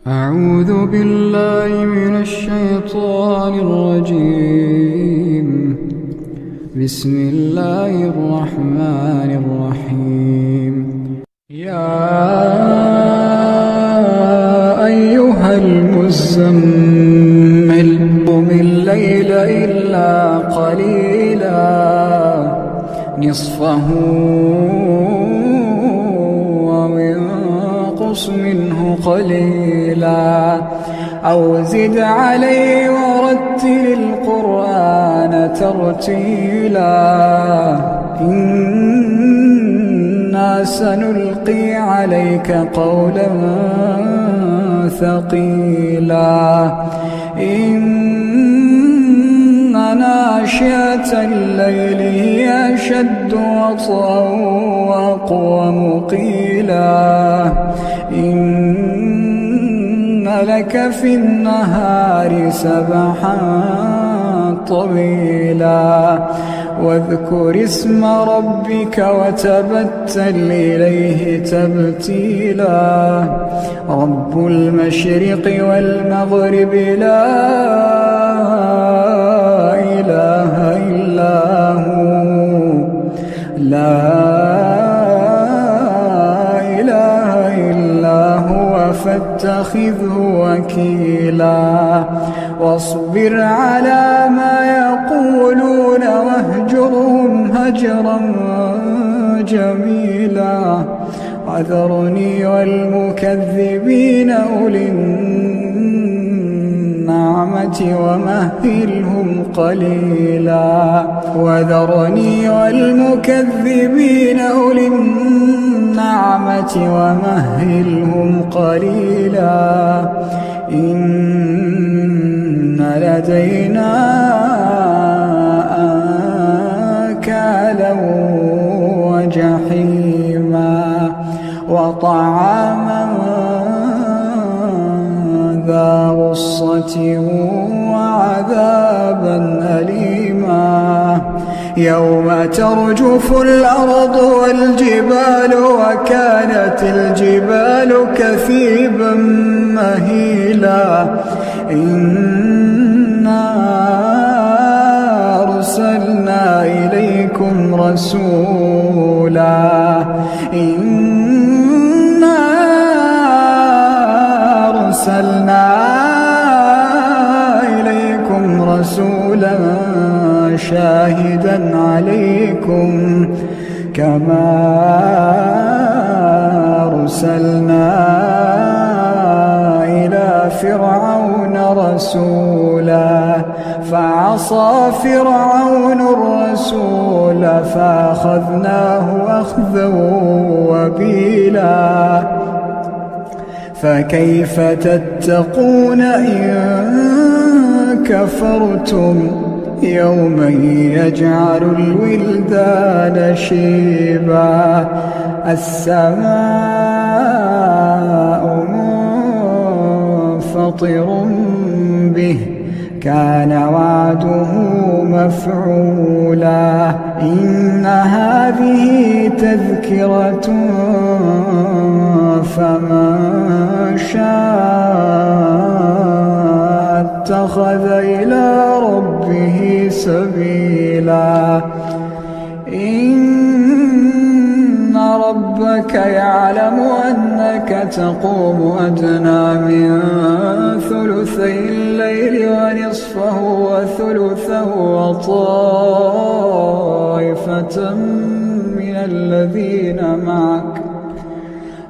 أعوذ بالله من الشيطان الرجيم. بسم الله الرحمن الرحيم. يا أيها المزمل قم الليل إلا قليلا نصفه وانقص منه قليلا أو زد عليه ورتل القرآن ترتيلا إنا سنلقي عليك قولا ثقيلا إن ناشئة الليل هي أشد وطئا وأقوم قيلا إن لك في النهار سبحا طويلا واذكر اسم ربك وتبتل إليه تبتيلا رب المشرق والمغرب لا إله إلا هو فاتخذه وكيلا واصبر على ما يقولون واهجرهم هجرا جميلا وذرني والمكذبين أولي النعمة ومهلهم قليلا وذرني والمكذبين أولي النعمة ومهلهم قليلا إن لدينا أنكالا وجحيما وطعاما ذا غصة وعذابا أليما يوم ترجف الأرض والجبال وكانت الجبال كثيبا مهيلا إنا أرسلنا إليكم رسولا شاهدا عليكم كما أرسلنا إلى فرعون رسولا فعصى فرعون الرسول فأخذناه أخذا وبيلا فكيف تتقون إن كفرتم يوما يجعل الولدان شيبا السماء منفطر به كان وعده مفعولا إن هذه تذكرة فمن شاء اتخذ إلى ربه سبيلا إن ربك يعلم أنك تقوم أدنى من ثلثي الليل ونصفه وثلثه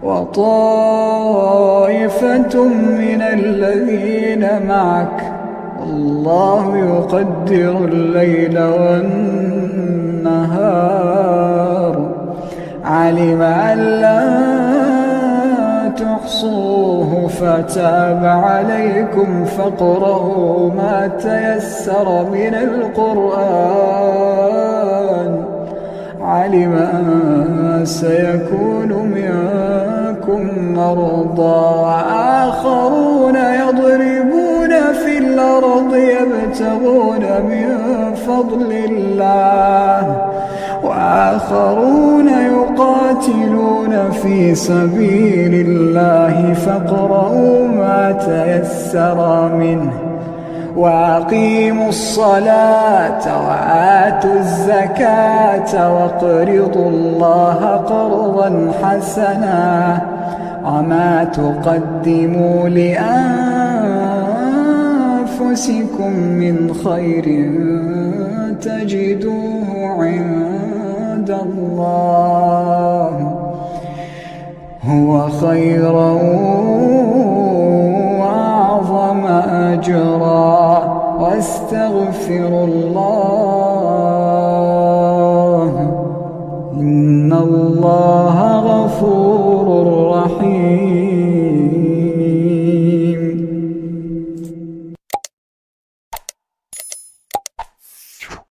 وطائفة من الذين معك والله يقدر الليل والنهار علم أن لا تحصوه فتاب عليكم فاقرؤوا ما تيسر من القرآن علم أن سيكون منكم مرضى وآخرون يضربون في الأرض يبتغون من فضل الله وآخرون يقاتلون تقاتلون في سبيل الله فاقرؤوا ما تيسر منه وأقيموا الصلاة وآتوا الزكاة واقرضوا الله قرضا حسنا وما تقدموا لأنفسكم من خير تجدوه عند الله هو خيرا وأعظم أجرا واستغفروا الله